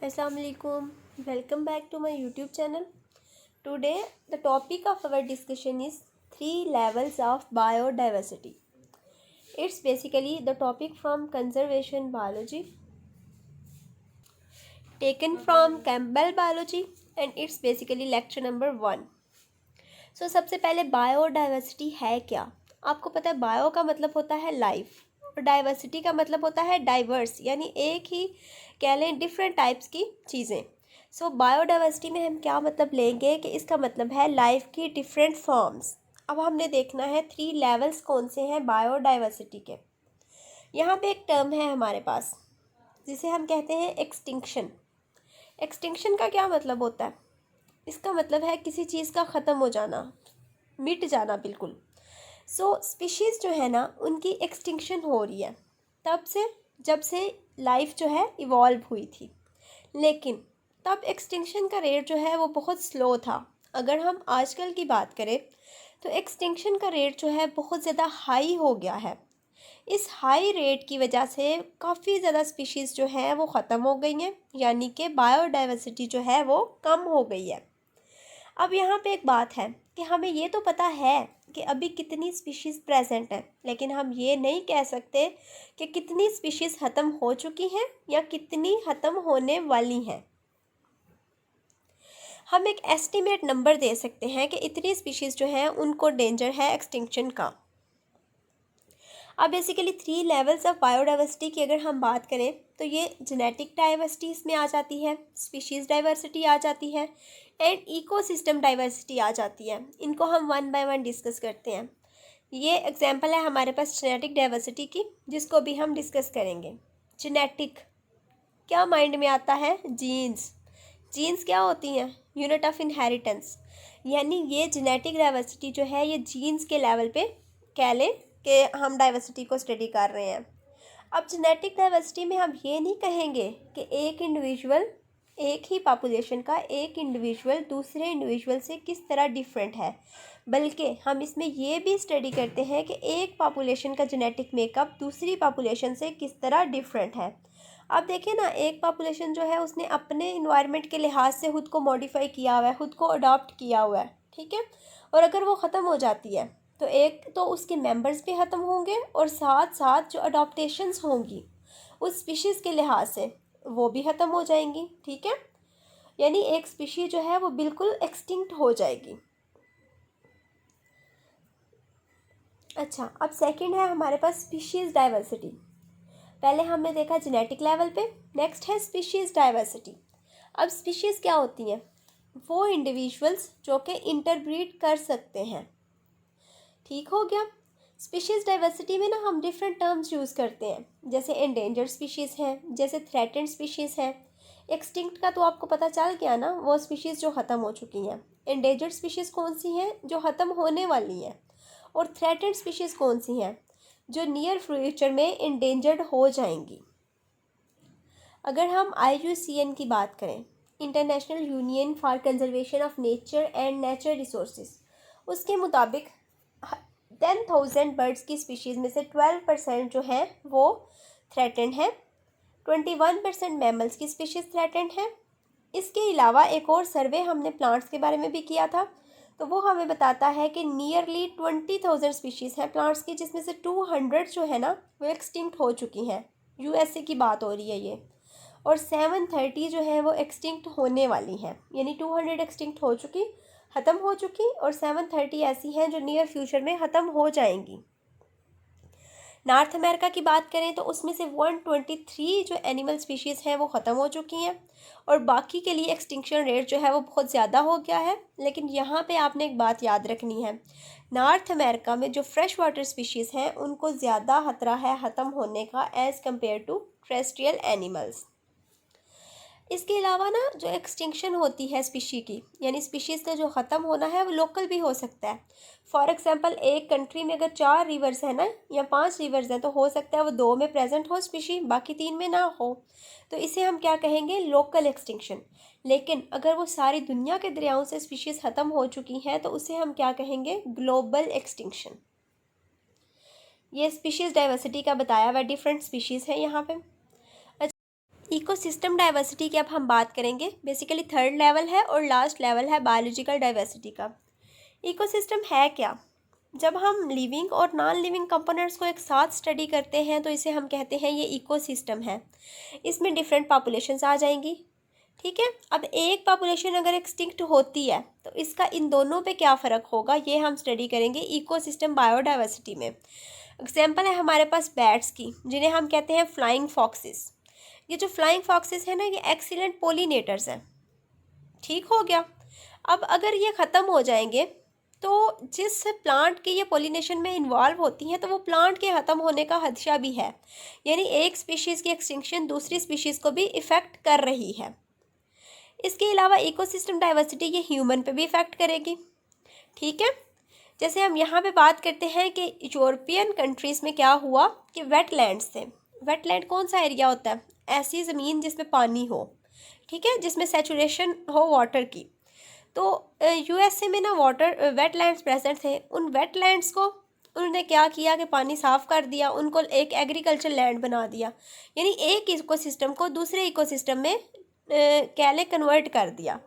Assalamualaikum. Welcome back to my YouTube channel. Today the topic of our discussion is 3 levels of biodiversity. It's basically the topic from conservation biology taken from Campbell Biology and it's basically lecture number 1. So सबसे पहले biodiversity है क्या? आपको पता है bio का मतलब होता है लाइफ और डाइवर्सिटी का मतलब होता है डाइवर्स, यानी एक ही कह लें डिफरेंट टाइप्स की चीज़ें। सो बायोडाइवर्सिटी में हम क्या मतलब लेंगे कि इसका मतलब है लाइफ की डिफरेंट फॉर्म्स। अब हमने देखना है 3 लेवल्स कौन से हैं बायोडाइवर्सिटी के। यहाँ पे एक टर्म है हमारे पास जिसे हम कहते हैं एक्सटिंक्शन। एक्सटिंक्शन का क्या मतलब होता है? इसका मतलब है किसी चीज़ का ख़त्म हो जाना, मिट जाना बिल्कुल। सो स्पीशीज़ जो है ना उनकी एक्सटिंक्शन हो रही है तब से जब से लाइफ जो है इवॉल्व हुई थी, लेकिन तब एक्सटिंक्शन का रेट जो है वो बहुत स्लो था। अगर हम आजकल की बात करें तो एक्सटिंक्शन का रेट जो है बहुत ज़्यादा हाई हो गया है। इस हाई रेट की वजह से काफ़ी ज़्यादा स्पीशीज़ जो है वो ख़त्म हो गई हैं, यानी कि बायोडाइवर्सिटी जो है वो कम हो गई है। अब यहाँ पे एक बात है कि हमें ये तो पता है कि अभी कितनी स्पीशीज़ प्रेजेंट है, लेकिन हम ये नहीं कह सकते कि कितनी स्पीशीज़ ख़त्म हो चुकी हैं या कितनी ख़त्म होने वाली हैं। हम एक एस्टिमेट नंबर दे सकते हैं कि इतनी स्पीशीज़ जो हैं उनको डेंजर है एक्सटिंक्शन का। अब बेसिकली 3 लेवल्स ऑफ बायोडाइवर्सिटी की अगर हम बात करें तो ये जेनेटिक डाइवर्सिटी इसमें आ जाती है, स्पीशीज़ डाइवर्सिटी आ जाती है एंड इकोसिस्टम डाइवर्सिटी आ जाती है। इनको हम वन बाय वन डिस्कस करते हैं। ये एग्जांपल है हमारे पास जेनेटिक डाइवर्सिटी की, जिसको भी हम डिस्कस करेंगे। जेनेटिक क्या माइंड में आता है? जीन्स। जीन्स क्या होती हैं? Unit of inheritance. यानी ये जेनेटिक डाइवर्सिटी जो है ये जीन्स के लेवल पे कह लें कि हम डाइवर्सिटी को स्टडी कर रहे हैं। अब जेनेटिक डाइवर्सिटी में हम ये नहीं कहेंगे कि एक इंडिविजुअल, एक ही पॉपुलेशन का एक इंडिविजुअल दूसरे इंडिविजुअल से किस तरह डिफरेंट है, बल्कि हम इसमें ये भी स्टडी करते हैं कि एक पॉपुलेशन का जेनेटिक मेकअप दूसरी पॉपुलेशन से किस तरह डिफरेंट है। अब देखिए ना, एक पॉपुलेशन जो है उसने अपने इन्वायरमेंट के लिहाज से खुद को मॉडिफाई किया हुआ है, खुद को अडॉप्ट किया हुआ है, ठीक है। और अगर वो ख़त्म हो जाती है तो एक तो उसके मेंबर्स भी ख़त्म होंगे और साथ साथ जो अडॉप्टेशंस होंगी उस स्पीशीज़ के लिहाज से वो भी ख़त्म हो जाएंगी, ठीक है। यानी एक स्पीशी जो है वो बिल्कुल एक्सटिंक्ट हो जाएगी। अच्छा, अब सेकंड है हमारे पास स्पीशीज़ डाइवर्सिटी। पहले हमने देखा जेनेटिक लेवल पे, नेक्स्ट है स्पीशीज़ डाइवर्सिटी। अब स्पीशीज़ क्या होती हैं? वो इंडिविजुअल्स जो कि इंटरब्रीड कर सकते हैं, ठीक हो गया। स्पीशीज़ डाइवर्सिटी में ना हम डिफरेंट टर्म्स यूज़ करते हैं, जैसे एंडेंजर्ड स्पीशीज़ हैं, जैसे थ्रेटेंड स्पीशीज़ हैं। एक्सटिंक्ट का तो आपको पता चल गया ना, वो स्पीशीज़ जो ख़त्म हो चुकी हैं। एंडेंजर्ड स्पीशीज़ कौन सी हैं? जो ख़त्म होने वाली हैं। और थ्रेटेंड स्पीशीज़ कौन सी हैं? जो नियर फ्यूचर में एंडेंजर्ड हो जाएंगी। अगर हम IUCN की बात करें, international union for conservation of nature and nature resources, उसके मुताबिक 10,000 बर्ड्स की स्पीशीज़ में से 12% जो हैं वो थ्रेटेंड हैं, 21% मैमल्स की स्पीशीज़ थ्रेटेंड हैं। इसके अलावा एक और सर्वे हमने प्लांट्स के बारे में भी किया था, तो वो हमें बताता है कि नियरली 20,000 स्पीशीज़ हैं प्लांट्स की, जिसमें से 200 जो है ना वो एक्सटिंक्ट हो चुकी हैं। USA की बात हो रही है ये। और 730 जो है वो एक्सटिंक्ट होने वाली हैं, यानी 200 एक्सटिंक्ट हो चुकी, ख़त्म हो चुकी, और 730 ऐसी हैं जो नियर फ्यूचर में ख़त्म हो जाएंगी। नॉर्थ अमेरिका की बात करें तो उसमें से 123 जो एनिमल स्पीशीज़ हैं वो ख़त्म हो चुकी हैं, और बाकी के लिए एक्सटिंक्शन रेट जो है वो बहुत ज़्यादा हो गया है। लेकिन यहाँ पे आपने एक बात याद रखनी है, नॉर्थ अमेरिका में जो फ्रेश वाटर स्पीशीज़ हैं उनको ज़्यादा खतरा है ख़त्म होने का as compared to terrestrial animals. इसके अलावा ना जो एक्सटिंक्शन होती है स्पीशी की, यानी स्पीशीज़ का जो ख़त्म होना है वो लोकल भी हो सकता है। फॉर एग्जांपल एक कंट्री में अगर 4 रिवर्स है ना या 5 रिवर्स हैं, तो हो सकता है वो 2 में प्रेजेंट हो स्पीशी, बाकी 3 में ना हो, तो इसे हम क्या कहेंगे? Local extinction. लेकिन अगर वो सारी दुनिया के दरियाओं से स्पीशीज़ ख़त्म हो चुकी हैं तो उसे हम क्या कहेंगे? Global extinction. ये स्पीशीज़ डाइवर्सिटी का बताया हुआ डिफरेंट स्पीशीज़ है यहाँ पे। इकोसिस्टम डाइवर्सिटी की अब हम बात करेंगे। बेसिकली थर्ड लेवल है और लास्ट लेवल है बायोलॉजिकल डाइवर्सिटी का। इकोसिस्टम है क्या? जब हम लिविंग और नॉन लिविंग कंपोनेंट्स को एक साथ स्टडी करते हैं तो इसे हम कहते हैं ये इकोसिस्टम है। इसमें डिफरेंट पॉपुलेशंस आ जाएंगी, ठीक है। अब एक पॉपुलेशन अगर एक्सटिंक्ट होती है तो इसका इन दोनों पे क्या फ़र्क होगा, ये हम स्टडी करेंगे इकोसिस्टम बायोडाइवर्सिटी में। एग्जाम्पल है हमारे पास बैट्स की, जिन्हें हम कहते हैं फ्लाइंग फॉक्सेस। ये जो फ्लाइंग फॉक्सेस है ना, ये एक्सीलेंट पोलिनेटर्स हैं, ठीक हो गया। अब अगर ये ख़त्म हो जाएंगे तो जिस प्लांट की ये पोलिनेशन में इन्वॉल्व होती हैं तो वो प्लांट के ख़त्म होने का खदशा भी है, यानी एक स्पीशीज़ की एक्सटिंक्शन दूसरी स्पीशीज़ को भी इफ़ेक्ट कर रही है। इसके अलावा इकोसिस्टम डाइवर्सिटी ये ह्यूमन पे भी इफ़ेक्ट करेगी, ठीक है। जैसे हम यहाँ पे बात करते हैं कि यूरोपियन कंट्रीज़ में क्या हुआ कि वेटलैंड्स थे। वेटलैंड कौन सा एरिया होता है? ऐसी ज़मीन जिसमें पानी हो, ठीक है, जिसमें सैचुरेशन हो वाटर की। तो यूएसए में ना वाटर वेटलैंड्स प्रेजेंट थे। उन वेटलैंड्स को उन्होंने क्या किया कि पानी साफ़ कर दिया, उनको एक एग्रीकल्चर लैंड बना दिया, यानी एक इकोसिस्टम को दूसरे इकोसिस्टम में क्या ले कन्वर्ट कर दिया।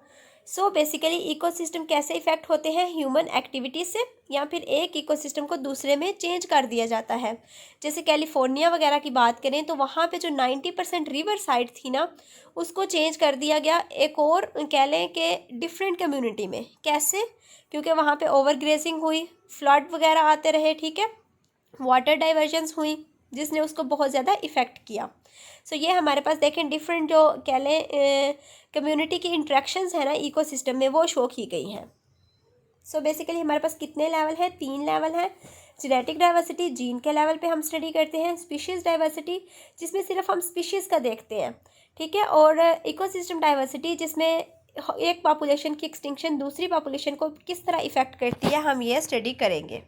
सो बेसिकली इकोसिस्टम कैसे इफ़ेक्ट होते हैं? ह्यूमन एक्टिविटीज़ से, या फिर एक इकोसिस्टम को दूसरे में चेंज कर दिया जाता है। जैसे कैलिफोर्निया वगैरह की बात करें तो वहाँ पे जो 90% रिवर साइड थी ना, उसको चेंज कर दिया गया एक और कह लें कि डिफरेंट कम्युनिटी में। कैसे? क्योंकि वहाँ पे ओवर ग्रेजिंग हुई, फ्लड वगैरह आते रहे, ठीक है, वाटर डाइवर्जन्स हुई, जिसने उसको बहुत ज़्यादा इफ़ेक्ट किया। सो ये हमारे पास देखें डिफरेंट जो कह लें कम्युनिटी की इंट्रैक्शंस है ना इकोसिस्टम में, वो शो की गई हैं। सो बेसिकली हमारे पास कितने लेवल है? 3 लेवल है। जेनेटिक डाइवर्सिटी, जीन के लेवल पे हम स्टडी करते हैं। स्पीशीज़ डाइवर्सिटी, जिसमें सिर्फ हम स्पीशीज़ का देखते हैं, ठीक है। और इकोसिस्टम डाइवर्सिटी, जिसमें एक पॉपुलेशन की एक्सटिंक्शन दूसरी पॉपुलेशन को किस तरह इफ़ेक्ट करती है, हम ये स्टडी करेंगे।